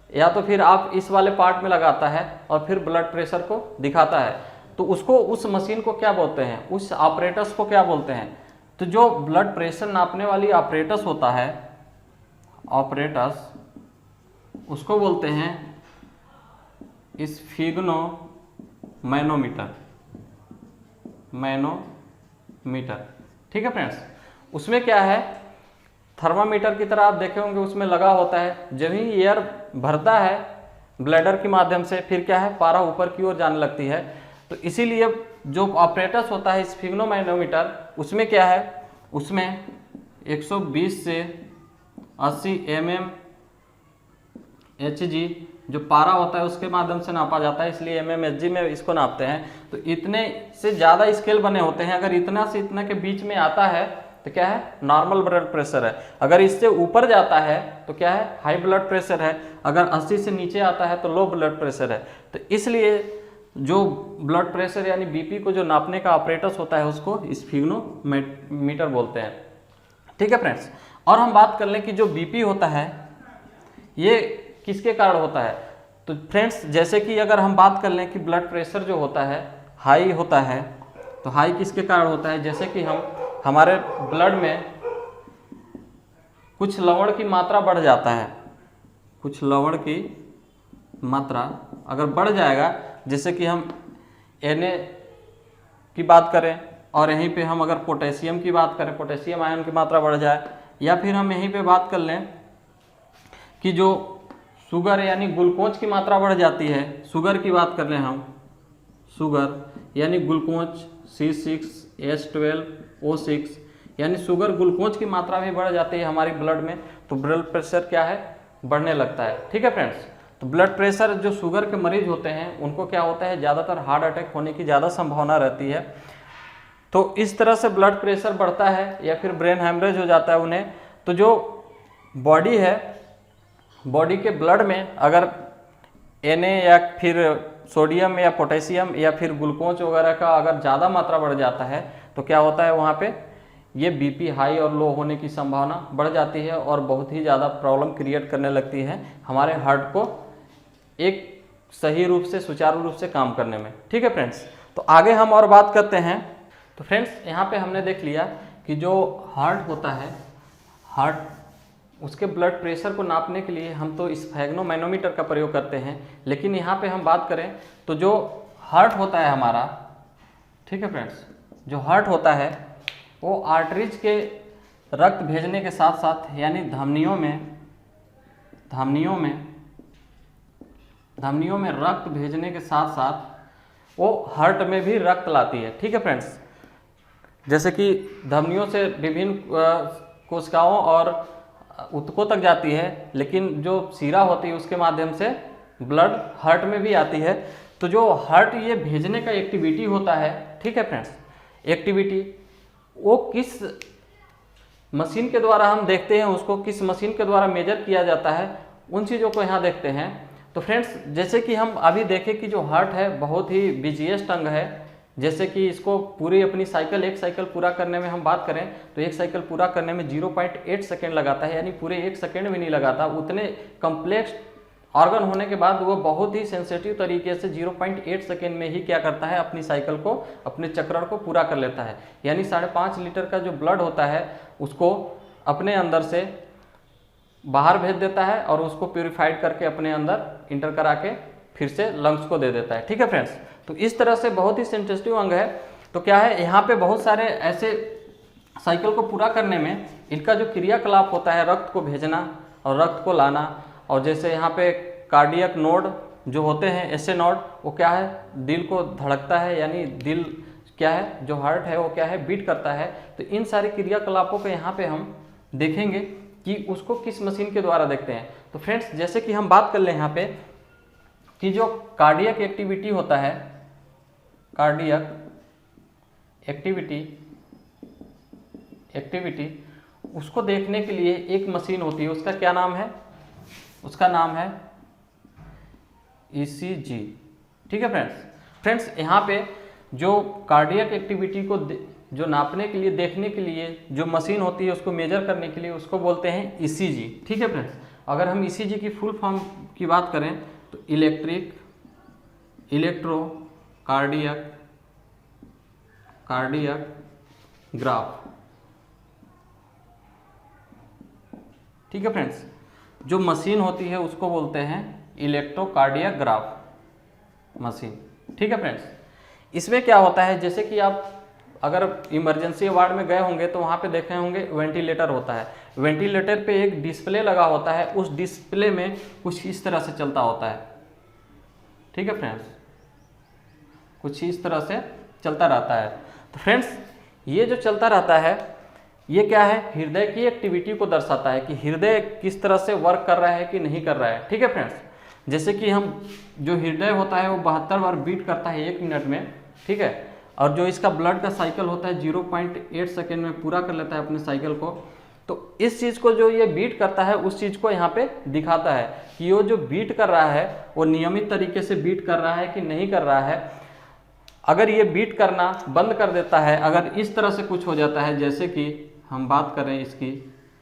या तो फिर आप इस वाले पार्ट में लगाता है और फिर ब्लड प्रेशर को दिखाता है। तो उसको, उस मशीन को क्या बोलते हैं, उस ऑपरेटर्स को क्या बोलते हैं, तो जो ब्लड प्रेशर नापने वाली ऑपरेटर्स होता है, ऑपरेटर्स, उसको बोलते हैं स्फिग्नोमैनोमीटर, मैनोमीटर। ठीक है फ्रेंड्स, उसमें क्या है, थर्मामीटर की तरह आप देखे होंगे, उसमें लगा होता है, जब ही एयर भरता है ब्लैडर के माध्यम से, फिर क्या है, पारा ऊपर की ओर जाने लगती है। तो इसीलिए जो ऑपरेटर्स होता है स्फिग्नोमैनोमीटर, उसमें क्या है, उसमें 120 से 80 mmHg जो पारा होता है उसके माध्यम से नापा जाता है, इसलिए mmHg में इसको नापते हैं। तो इतने से ज़्यादा स्केल बने होते हैं, अगर इतना से इतना के बीच में आता है तो क्या है, नॉर्मल ब्लड प्रेशर है। अगर इससे ऊपर जाता है तो क्या है, हाई ब्लड प्रेशर है। अगर 80 से नीचे आता है तो लो ब्लड प्रेशर है। तो इसलिए जो ब्लड प्रेशर यानी बीपी को जो नापने का ऑपरेटस होता है उसको स्फिग्नोमीटर बोलते हैं। ठीक है फ्रेंड्स, और हम बात कर लें कि जो बीपी होता है ये किसके कारण होता है। तो फ्रेंड्स जैसे कि अगर हम बात कर लें कि ब्लड प्रेशर जो होता है हाई होता है, तो हाई किसके कारण होता है, जैसे कि हमारे ब्लड में कुछ लवण की मात्रा बढ़ जाता है, कुछ लवण की मात्रा अगर बढ़ जाएगा, जैसे कि हम Na की बात करें और यहीं पे हम अगर पोटेशियम की बात करें, पोटेशियम आयन की मात्रा बढ़ जाए, या फिर हम यहीं पे बात कर लें कि जो शुगर यानी ग्लूकोज की मात्रा बढ़ जाती है, शुगर की बात कर लें हम, शुगर यानी ग्लूकोज C6H12O6 यानी शुगर ग्लूकोज की मात्रा भी बढ़ जाती है हमारी ब्लड में, तो ब्लड प्रेशर क्या है, बढ़ने लगता है। ठीक है फ्रेंड्स, तो ब्लड प्रेशर जो शुगर के मरीज होते हैं उनको क्या होता है, ज़्यादातर हार्ट अटैक होने की ज़्यादा संभावना रहती है। तो इस तरह से ब्लड प्रेशर बढ़ता है या फिर ब्रेन हैमरेज हो जाता है उन्हें। तो जो बॉडी है, बॉडी के ब्लड में अगर Na या फिर सोडियम या पोटेशियम या फिर ग्लूकोज वगैरह का अगर ज़्यादा मात्रा बढ़ जाता है तो क्या होता है, वहाँ पे ये बीपी हाई और लो होने की संभावना बढ़ जाती है और बहुत ही ज़्यादा प्रॉब्लम क्रिएट करने लगती है हमारे हार्ट को एक सही रूप से, सुचारू रूप से काम करने में। ठीक है फ्रेंड्स, तो आगे हम और बात करते हैं। तो फ्रेंड्स यहाँ पे हमने देख लिया कि जो हार्ट होता है, हार्ट उसके ब्लड प्रेशर को नापने के लिए हम तो स्फैग्नोमैनोमीटर का प्रयोग करते हैं, लेकिन यहाँ पे हम बात करें तो जो हार्ट होता है हमारा, ठीक है फ्रेंड्स, जो हार्ट होता है वो आर्टरीज के रक्त भेजने के साथ साथ यानी धमनियों में रक्त भेजने के साथ साथ वो हार्ट में भी रक्त लाती है। ठीक है फ्रेंड्स, जैसे कि धमनियों से विभिन्न कोशिकाओं और ऊतकों तक जाती है, लेकिन जो शिरा होती है उसके माध्यम से ब्लड हार्ट में भी आती है। तो जो हार्ट ये भेजने का एक्टिविटी होता है, ठीक है फ्रेंड्स, एक्टिविटी वो किस मशीन के द्वारा हम देखते हैं, उसको किस मशीन के द्वारा मेजर किया जाता है, उन चीज़ों को यहाँ देखते हैं। तो फ्रेंड्स जैसे कि हम अभी देखें कि जो हार्ट है बहुत ही बिजिएस्ट अंग है, जैसे कि इसको पूरी अपनी साइकिल, एक साइकिल पूरा करने में हम बात करें तो एक साइकिल पूरा करने में 0.8 सेकेंड लगाता है, यानी पूरे 1 सेकेंड भी नहीं लगाता। उतने कम्प्लेक्स ऑर्गन होने के बाद वो बहुत ही सेंसिटिव तरीके से 0.8 सेकेंड में ही क्या करता है, अपनी साइकिल को, अपने चक्रण को पूरा कर लेता है। यानी 5.5 लीटर का जो ब्लड होता है उसको अपने अंदर से बाहर भेज देता है और उसको प्यूरिफाइड करके अपने अंदर इंटर करा के फिर से लंग्स को दे देता है। ठीक है फ्रेंड्स, तो इस तरह से बहुत ही सेंसिटिव अंग है। तो क्या है, यहाँ पे बहुत सारे ऐसे साइकिल को पूरा करने में इनका जो क्रियाकलाप होता है, रक्त को भेजना और रक्त को लाना, और जैसे यहाँ पे कार्डियक नोड जो होते हैं, ऐसे नोड, वो क्या है, दिल को धड़कता है, यानी दिल क्या है, जो हार्ट है वो क्या है, बीट करता है। तो इन सारे क्रियाकलापों को यहाँ पे हम देखेंगे कि उसको किस मशीन के द्वारा देखते हैं। तो फ्रेंड्स जैसे कि हम बात कर लें यहाँ पे कि जो कार्डियक एक्टिविटी होता है, कार्डियक एक्टिविटी उसको देखने के लिए एक मशीन होती है, उसका क्या नाम है, उसका नाम है ECG। ठीक है फ्रेंड्स यहाँ पे जो कार्डियक एक्टिविटी को जो नापने के लिए, देखने के लिए जो मशीन होती है, उसको मेजर करने के लिए उसको बोलते हैं ECG। ठीक है फ्रेंड्स, अगर हम ECG की फुल फॉर्म की बात करें तो इलेक्ट्रो कार्डियक ग्राफ। ठीक है फ्रेंड्स, जो मशीन होती है उसको बोलते हैं इलेक्ट्रोकार्डियोग्राफ मशीन। ठीक है फ्रेंड्स, इसमें क्या होता है, जैसे कि आप अगर इमरजेंसी वार्ड में गए होंगे तो वहाँ पे देखे होंगे वेंटिलेटर होता है। वेंटिलेटर पे एक डिस्प्ले लगा होता है, उस डिस्प्ले में कुछ इस तरह से चलता होता है। ठीक है फ्रेंड्स, कुछ इस तरह से चलता रहता है। तो फ्रेंड्स ये जो चलता रहता है ये क्या है, हृदय की एक्टिविटी को दर्शाता है कि हृदय किस तरह से वर्क कर रहा है कि नहीं कर रहा है। ठीक है फ्रेंड्स, जैसे कि हम जो हृदय होता है वो 72 बार बीट करता है 1 मिनट में, ठीक है, और जो इसका ब्लड का साइकिल होता है 0.8 सेकेंड में पूरा कर लेता है अपने साइकिल को। तो इस चीज़ को जो ये बीट करता है उस चीज़ को यहाँ पे दिखाता है कि वो जो बीट कर रहा है वो नियमित तरीके से बीट कर रहा है कि नहीं कर रहा है। अगर ये बीट करना बंद कर देता है, अगर इस तरह से कुछ हो जाता है, जैसे कि हम बात करें इसकी,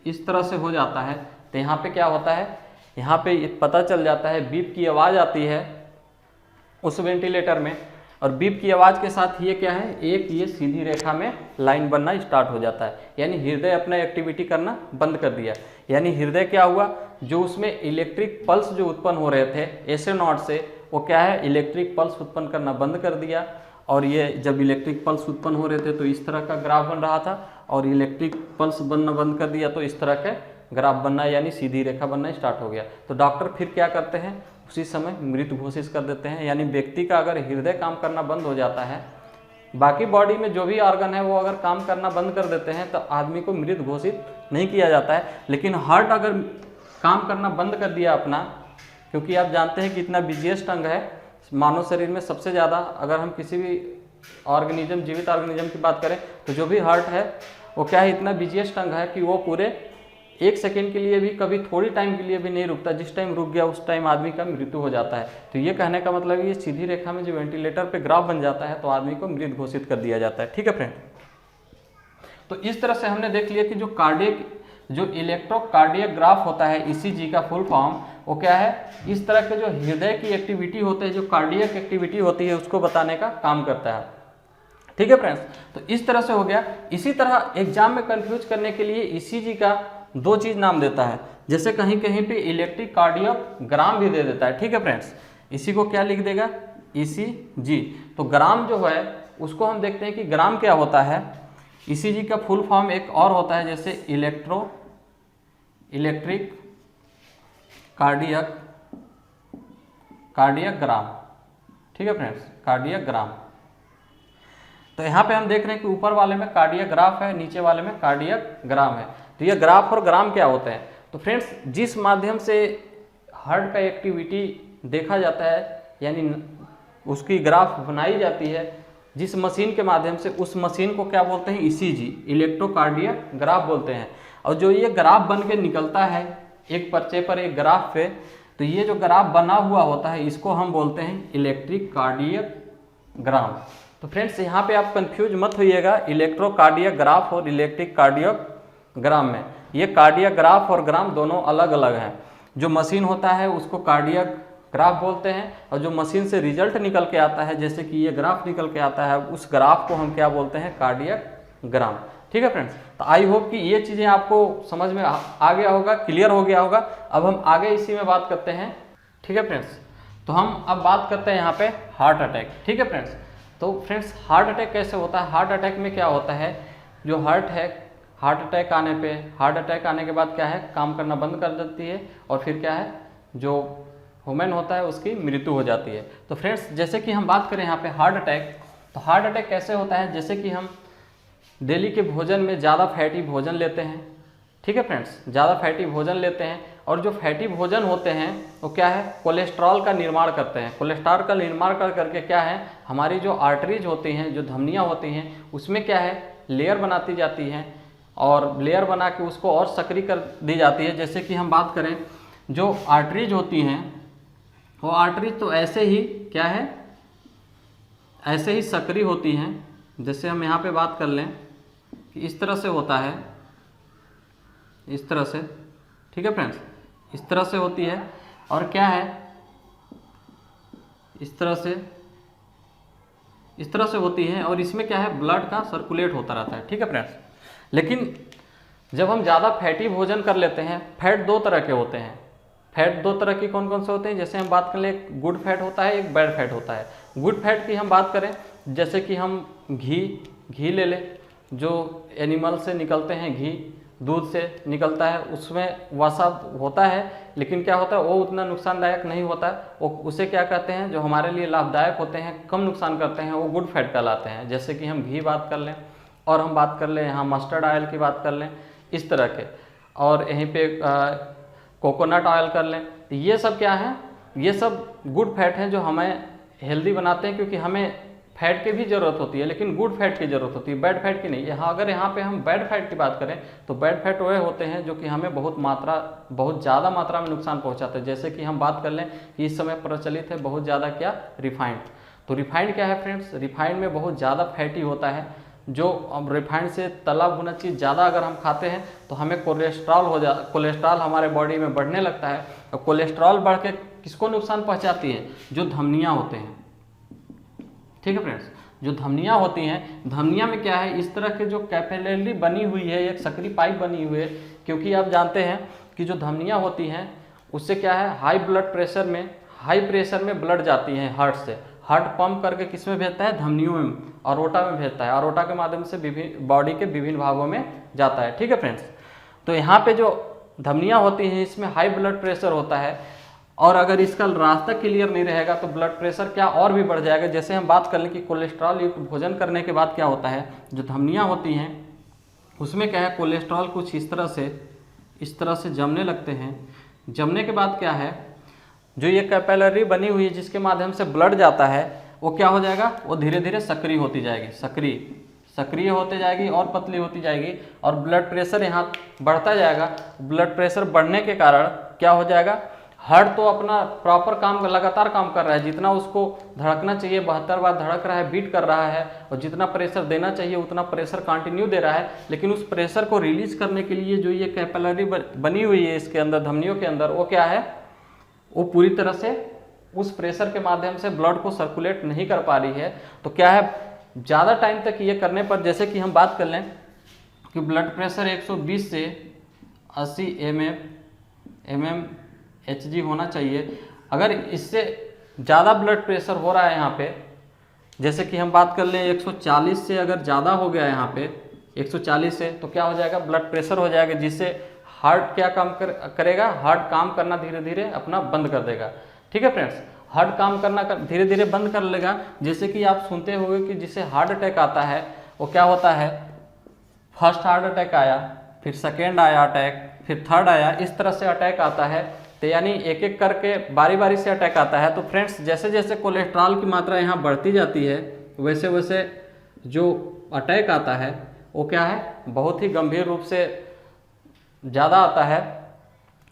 इस तरह से हो जाता है, तो यहाँ पे क्या होता है, यहाँ पे पता चल जाता है, बीप की आवाज़ आती है उस वेंटिलेटर में, और बीप की आवाज़ के साथ ये क्या है, एक ये सीधी रेखा में लाइन बनना स्टार्ट हो जाता है, यानी हृदय अपना एक्टिविटी करना बंद कर दिया। यानी हृदय क्या हुआ, जो उसमें इलेक्ट्रिक पल्स जो उत्पन्न हो रहे थे एसए नॉट से, वो क्या है, इलेक्ट्रिक पल्स उत्पन्न करना बंद कर दिया। और ये जब इलेक्ट्रिक पल्स उत्पन्न हो रहे थे तो इस तरह का ग्राफ बन रहा था, और इलेक्ट्रिक पल्स बनना बंद कर दिया तो इस तरह के ग्राफ बनना यानी सीधी रेखा बनना स्टार्ट हो गया। तो डॉक्टर फिर क्या करते हैं, उसी समय मृत घोषित कर देते हैं। यानी व्यक्ति का अगर हृदय काम करना बंद हो जाता है, बाकी बॉडी में जो भी ऑर्गन है वो अगर काम करना बंद कर देते हैं तो आदमी को मृत घोषित नहीं किया जाता है। लेकिन हार्ट अगर काम करना बंद कर दिया अपना, क्योंकि आप जानते हैं कि इतना बिजिएस्ट अंग है मानव शरीर में सबसे ज़्यादा, अगर हम किसी भी ऑर्गेनिज्म, जीवित ऑर्गेनिज्म की बात करें तो जो भी हार्ट है वो क्या है, इतना बिजिएस्ट अंग है कि वो पूरे 1 सेकेंड के लिए भी, कभी थोड़ी टाइम के लिए भी नहीं रुकता। जिस टाइम रुक गया उस टाइम आदमी का मृत्यु हो जाता है। तो ये कहने का मतलब ये सीधी रेखा में जो वेंटिलेटर पे ग्राफ बन जाता है तो आदमी को मृत घोषित कर दिया जाता है। ठीक है फ्रेंड, तो इस तरह से हमने देख लिया कि जो कार्डियक, जो इलेक्ट्रोकार्डियक ग्राफ होता है ईसीजी का फुल फॉर्म, वो क्या है, इस तरह के जो हृदय की एक्टिविटी होते हैं, जो कार्डियक एक्टिविटी होती है उसको बताने का काम करता है। ठीक है फ्रेंड्स, तो इस तरह से हो गया। इसी तरह एग्जाम में कंफ्यूज करने के लिए ईसीजी का 2 चीज नाम देता है, जैसे कहीं कहीं पे इलेक्ट्रिक कार्डियोग्राम भी दे देता है। ठीक है फ्रेंड्स, इसी को क्या लिख देगा, ईसीजी। तो ग्राम जो है उसको हम देखते हैं कि ग्राम क्या होता है। ईसीजी का फुल फॉर्म एक और होता है, जैसे इलेक्ट्रिक कार्डियक ग्राम। ठीक है फ्रेंड्स, कार्डियक ग्राम। तो यहाँ पे हम देख रहे हैं कि ऊपर वाले में कार्डियक ग्राफ है, नीचे वाले में कार्डियक ग्राम है। तो ये ग्राफ और ग्राम क्या होते हैं, तो फ्रेंड्स जिस माध्यम से हार्ट का एक्टिविटी देखा जाता है, यानी उसकी ग्राफ बनाई जाती है जिस मशीन के माध्यम से, उस मशीन को क्या बोलते हैं, ईसीजी, इलेक्ट्रोकार्डियक ग्राफ बोलते हैं। और जो ये ग्राफ बन के निकलता है एक पर्चे पर, एक ग्राफ पे, तो ये जो ग्राफ बना हुआ होता है इसको हम बोलते हैं इलेक्ट्रिक कार्डियक ग्राम। तो फ्रेंड्स यहाँ पे आप कंफ्यूज मत होइएगा इलेक्ट्रोकार्डियक ग्राफ और इलेक्ट्रिक कार्डियक ग्राम में। ये कार्डियक ग्राफ और ग्राम दोनों अलग अलग हैं। जो मशीन होता है उसको कार्डियक ग्राफ बोलते हैं, और जो मशीन से रिजल्ट निकल के आता है, जैसे कि ये ग्राफ निकल के आता है, उस ग्राफ को हम क्या बोलते हैं, कार्डियक ग्राम। ठीक है फ्रेंड्स, तो आई होप कि ये चीज़ें आपको समझ में आ गया होगा, क्लियर हो गया होगा। अब हम आगे इसी में बात करते हैं। ठीक है फ्रेंड्स, तो हम अब बात करते हैं यहाँ पे हार्ट अटैक। ठीक है फ्रेंड्स, तो फ्रेंड्स हार्ट अटैक कैसे होता है, हार्ट अटैक में क्या होता है, जो हार्ट है, हार्ट अटैक आने पे, हार्ट अटैक आने के बाद क्या है, काम करना बंद कर देती है, और फिर क्या है, जो ह्यूमन होता है उसकी मृत्यु हो जाती है। तो फ्रेंड्स जैसे कि हम बात करें यहाँ पे हार्ट अटैक, तो हार्ट अटैक कैसे होता है, जैसे कि हम डेली के भोजन में ज़्यादा फैटी भोजन लेते हैं। ठीक है फ्रेंड्स, ज़्यादा फैटी भोजन लेते हैं, और जो फैटी भोजन होते हैं वो क्या है, कोलेस्ट्रॉल का निर्माण करते हैं। कोलेस्ट्रॉल का निर्माण कर करके क्या है, हमारी जो आर्टरीज होती हैं, जो धमनियाँ होती हैं, उसमें क्या है, लेयर बनाती जाती हैं, और लेयर बना के उसको और सक्रिय कर दी जाती है। जैसे कि हम बात करें, जो आर्टरीज होती हैं, वो आर्टरीज तो ऐसे ही क्या है, ऐसे ही सक्रिय होती हैं। जैसे हम यहाँ पे बात कर लें कि इस तरह से होता है, इस तरह से। ठीक है फ्रेंड्स, इस तरह से होती है, और क्या है, इस तरह से होती है, और इसमें क्या है, ब्लड का सर्कुलेट होता रहता है। ठीक है फ्रेंड्स, लेकिन जब हम ज़्यादा फैटी भोजन कर लेते हैं, फैट 2 तरह के होते हैं। फैट 2 तरह की कौन कौन से होते हैं, जैसे हम बात कर लें, एक गुड फैट होता है, एक बैड फैट होता है। गुड फैट की हम बात करें, जैसे कि हम घी ले लें, जो एनिमल से निकलते हैं, घी दूध से निकलता है, उसमें वसा होता है, लेकिन क्या होता है, वो उतना नुकसानदायक नहीं होता है। वो उसे क्या कहते हैं, जो हमारे लिए लाभदायक होते हैं, कम नुकसान करते हैं, वो गुड फैट कहलाते हैं। जैसे कि हम घी बात कर लें, और हम बात कर लें यहाँ मस्टर्ड ऑयल की बात कर लें, इस तरह के, और यहीं पे कोकोनट ऑयल कर लें। तो ये सब क्या है, ये सब गुड फैट हैं जो हमें हेल्दी बनाते हैं, क्योंकि हमें फैट की भी ज़रूरत होती है लेकिन गुड फैट की ज़रूरत होती है, बैड फैट की नहीं। अगर यहाँ पे हम बैड फैट की बात करें तो बैड फैट वह होते हैं जो कि हमें बहुत ज़्यादा मात्रा में नुकसान पहुँचाते हैं। जैसे कि हम बात कर लें कि इस समय प्रचलित है बहुत ज़्यादा क्या, रिफाइंड। तो रिफाइंड क्या है फ्रेंड्स, रिफाइंड में बहुत ज़्यादा फैटी होता है। जो रिफाइंड से तला भुना चीज़ ज़्यादा अगर हम खाते हैं तो हमें कोलेस्ट्रॉल हमारे बॉडी में बढ़ने लगता है। और कोलेस्ट्रॉल बढ़ के किसको नुकसान पहुँचाती है, जो धमनियाँ होते हैं। ठीक है फ्रेंड्स, जो धमनियाँ होती हैं, धमनियाँ में क्या है, इस तरह के जो कैपिलरी बनी हुई है, एक सकरी पाइप बनी हुई है। क्योंकि आप जानते हैं कि जो धमनियाँ होती हैं उससे क्या है, हाई प्रेशर में ब्लड जाती है हार्ट से। हार्ट पंप करके किस में भेजता है, धमनियों में, अरोटा में भेजता है। अरोटा के माध्यम से बॉडी के विभिन्न भागों में जाता है। ठीक है फ्रेंड्स, तो यहाँ पे जो धमनियाँ होती हैं इसमें हाई ब्लड प्रेशर होता है, और अगर इसका रास्ता क्लियर नहीं रहेगा तो ब्लड प्रेशर क्या और भी बढ़ जाएगा। जैसे हम बात कर लें कि कोलेस्ट्रॉल युक्त भोजन करने के बाद क्या होता है, जो धमनियाँ होती हैं उसमें क्या है, कोलेस्ट्रॉल कुछ इस तरह से जमने लगते हैं। जमने के बाद क्या है, जो ये कैपिलरी बनी हुई है जिसके माध्यम से ब्लड जाता है, वो क्या हो जाएगा, वो धीरे धीरे सक्रिय होती जाएगी, सक्रिय होती जाएगी और पतली होती जाएगी, और ब्लड प्रेशर यहाँ बढ़ता जाएगा। ब्लड प्रेशर बढ़ने के कारण क्या हो जाएगा, हार्ट तो अपना प्रॉपर लगातार काम कर रहा है, जितना उसको धड़कना चाहिए 72 बार धड़क रहा है, बीट कर रहा है, और जितना प्रेशर देना चाहिए उतना प्रेशर कंटिन्यू दे रहा है। लेकिन उस प्रेशर को रिलीज करने के लिए जो ये कैपिलरी बनी हुई है इसके अंदर, धमनियों के अंदर, वो क्या है, वो पूरी तरह से उस प्रेशर के माध्यम से ब्लड को सर्कुलेट नहीं कर पा रही है। तो क्या है, ज़्यादा टाइम तक ये करने पर, जैसे कि हम बात कर लें कि ब्लड प्रेशर 120 से 80 mmHg होना चाहिए। अगर इससे ज़्यादा ब्लड प्रेशर हो रहा है यहाँ पे, जैसे कि हम बात कर लें 140 से अगर ज़्यादा हो गया यहाँ पे 140 से, तो क्या हो जाएगा, ब्लड प्रेशर हो जाएगा, जिससे हार्ट क्या काम करेगा, हार्ट काम करना धीरे धीरे अपना बंद कर देगा। ठीक है फ्रेंड्स, हार्ट काम करना धीरे धीरे बंद कर लेगा। जैसे कि आप सुनते होंगे कि जिसे हार्ट अटैक आता है वो क्या होता है, फर्स्ट हार्ट अटैक आया, फिर सेकेंड आया अटैक, फिर थर्ड आया, इस तरह से अटैक आता है। तो यानी एक एक करके बारी बारी से अटैक आता है। तो फ्रेंड्स, जैसे जैसे कोलेस्ट्रॉल की मात्रा यहाँ बढ़ती जाती है वैसे वैसे जो अटैक आता है वो क्या है, बहुत ही गंभीर रूप से ज़्यादा आता है।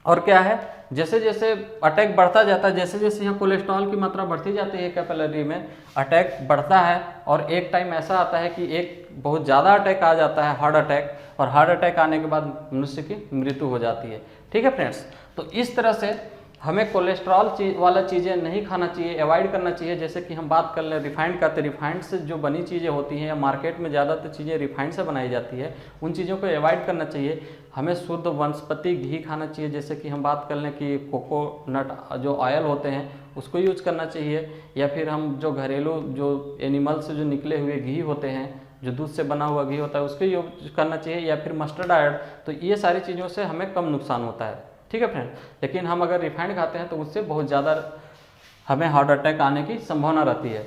और क्या है, जैसे जैसे अटैक बढ़ता जाता है, जैसे जैसे यहाँ कोलेस्ट्रॉल की मात्रा बढ़ती जाती है कैपिलरी में, अटैक बढ़ता है। और एक टाइम ऐसा आता है कि एक बहुत ज़्यादा अटैक आ जाता है, हार्ट अटैक, और हार्ट अटैक आने के बाद मनुष्य की मृत्यु हो जाती है। ठीक है फ्रेंड्स, तो इस तरह से हमें कोलेस्ट्रॉल वाला चीज़ें नहीं खाना चाहिए, अवॉइड करना चाहिए। जैसे कि हम बात कर लें रिफाइंड का, तो रिफाइंड से जो बनी चीज़ें होती हैं, या मार्केट में ज़्यादातर चीज़ें रिफाइंड से बनाई जाती है, उन चीज़ों को अवॉइड करना चाहिए। हमें शुद्ध वनस्पति घी खाना चाहिए। जैसे कि हम बात कर लें कि कोकोनट जो ऑयल होते हैं उसको यूज करना चाहिए, या फिर हम जो घरेलू जो एनिमल से जो निकले हुए घी होते हैं, जो दूध से बना हुआ घी होता है, उसको यूज करना चाहिए, या फिर मस्टर्ड ऑयल। तो ये सारी चीज़ों से हमें कम नुकसान होता है। ठीक है फ्रेंड, लेकिन हम अगर रिफाइंड खाते हैं तो उससे बहुत ज़्यादा हमें हार्ट अटैक आने की संभावना रहती है।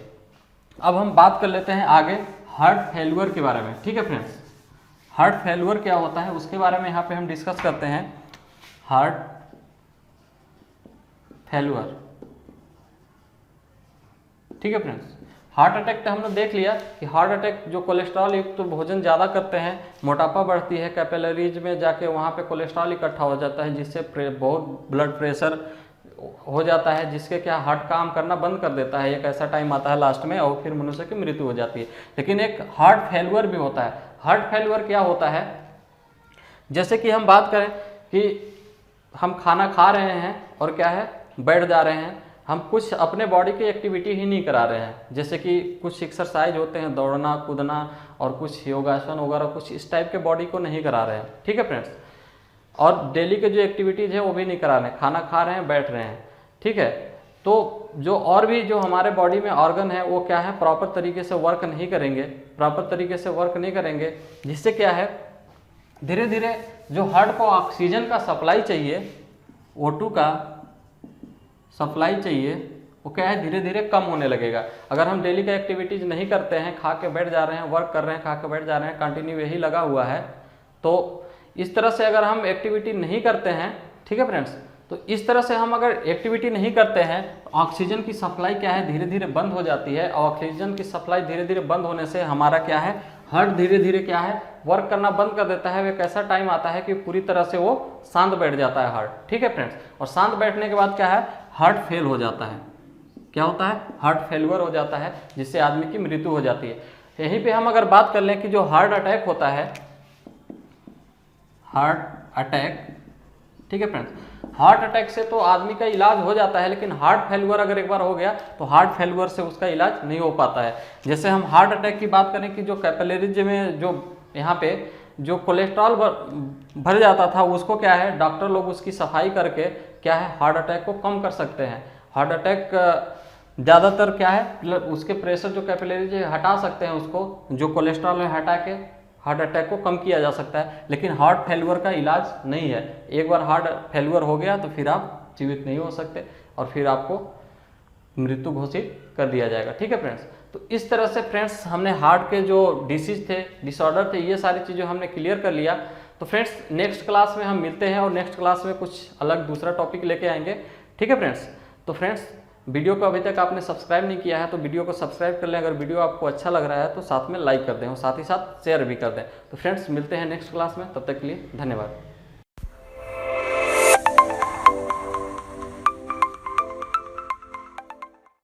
अब हम बात कर लेते हैं आगे हार्ट फेल्यूर के बारे में। ठीक है फ्रेंड्स, हार्ट फेल्यूर क्या होता है उसके बारे में यहाँ पे हम डिस्कस करते हैं। हार्ट फेल्यूर, ठीक है फ्रेंड्स, हार्ट अटैक तो हमने देख लिया कि हार्ट अटैक जो कोलेस्ट्रॉल युक्त तो भोजन ज़्यादा करते हैं, मोटापा बढ़ती है, कैपिलरीज में जाके वहाँ पे कोलेस्ट्रॉल इकट्ठा हो जाता है, जिससे बहुत ब्लड प्रेशर हो जाता है, जिसके क्या हार्ट काम करना बंद कर देता है। एक ऐसा टाइम आता है लास्ट में और फिर मनुष्य की मृत्यु हो जाती है। लेकिन एक हार्ट फेल्यूर भी होता है। हार्ट फेल्यूर क्या होता है, जैसे कि हम बात करें कि हम खाना खा रहे हैं और क्या है, बैठ जा रहे हैं, हम कुछ अपने बॉडी की एक्टिविटी ही नहीं करा रहे हैं। जैसे कि कुछ एक्सरसाइज होते हैं, दौड़ना कूदना और कुछ योगासन वगैरह, कुछ इस टाइप के बॉडी को नहीं करा रहे हैं। ठीक है फ्रेंड्स, और डेली के जो एक्टिविटीज़ है वो भी नहीं करा रहे हैं, खाना खा रहे हैं, बैठ रहे हैं। ठीक है, तो जो और भी जो हमारे बॉडी में ऑर्गन है वो क्या है, प्रॉपर तरीके से वर्क नहीं करेंगे, प्रॉपर तरीके से वर्क नहीं करेंगे, जिससे क्या है धीरे धीरे जो हार्ट को ऑक्सीजन का सप्लाई चाहिए, O2 का सप्लाई चाहिए, वो क्या है धीरे धीरे कम होने लगेगा। अगर हम डेली का एक्टिविटीज़ नहीं करते हैं, खा के बैठ जा रहे हैं, वर्क कर रहे हैं, खा के बैठ जा रहे हैं, कंटिन्यू यही लगा हुआ है, तो इस तरह से अगर हम एक्टिविटी नहीं करते हैं, ठीक है फ्रेंड्स, तो इस तरह से हम अगर एक्टिविटी नहीं करते हैं तो ऑक्सीजन की सप्लाई क्या है, धीरे धीरे बंद हो जाती है। और ऑक्सीजन की सप्लाई धीरे धीरे बंद होने से हमारा क्या है, हार्ट धीरे धीरे क्या है, वर्क करना बंद कर देता है। एक ऐसा टाइम आता है कि पूरी तरह से वो शांत बैठ जाता है हार्ट, ठीक है फ्रेंड्स। और शांत बैठने के बाद क्या है, हार्ट फेल हो जाता है। क्या होता है, हार्ट फेलुअर हो जाता है, जिससे आदमी की मृत्यु हो जाती है। यहीं पे हम अगर बात कर लें कि जो हार्ट अटैक होता है, हार्ट अटैक, ठीक है फ्रेंड्स, हार्ट अटैक से तो आदमी का इलाज हो जाता है, लेकिन हार्ट फेलुअर अगर एक बार हो गया तो हार्ट फेलुअर से उसका इलाज नहीं हो पाता है। जैसे हम हार्ट अटैक की बात करें कि जो कैपिलरीज में जो यहाँ पे जो कोलेस्ट्रॉल भर जाता था, उसको क्या है, डॉक्टर लोग उसकी सफाई करके क्या है, हार्ट अटैक को कम कर सकते हैं। हार्ट अटैक ज़्यादातर क्या है, उसके प्रेशर जो कैपिलरीज हटा सकते हैं, उसको जो कोलेस्ट्रॉल है हटा के हार्ट अटैक को कम किया जा सकता है। लेकिन हार्ट फेलुअर का इलाज नहीं है। एक बार हार्ट फेलुअर हो गया तो फिर आप जीवित नहीं हो सकते और फिर आपको मृत्यु घोषित कर दिया जाएगा, ठीक है फ्रेंड्स। तो इस तरह से फ्रेंड्स हमने हार्ट के जो डिसीज थे, डिसऑर्डर थे, ये सारी चीज़ें हमने क्लियर कर लिया। तो फ्रेंड्स नेक्स्ट क्लास में हम मिलते हैं और नेक्स्ट क्लास में कुछ अलग दूसरा टॉपिक लेके आएंगे, ठीक है फ्रेंड्स। तो फ्रेंड्स वीडियो को अभी तक आपने सब्सक्राइब नहीं किया है तो वीडियो को सब्सक्राइब कर लें। अगर वीडियो आपको अच्छा लग रहा है तो साथ में लाइक कर दें और साथ ही साथ शेयर भी कर दें। तो फ्रेंड्स मिलते हैं नेक्स्ट क्लास में, तब तक के लिए धन्यवाद।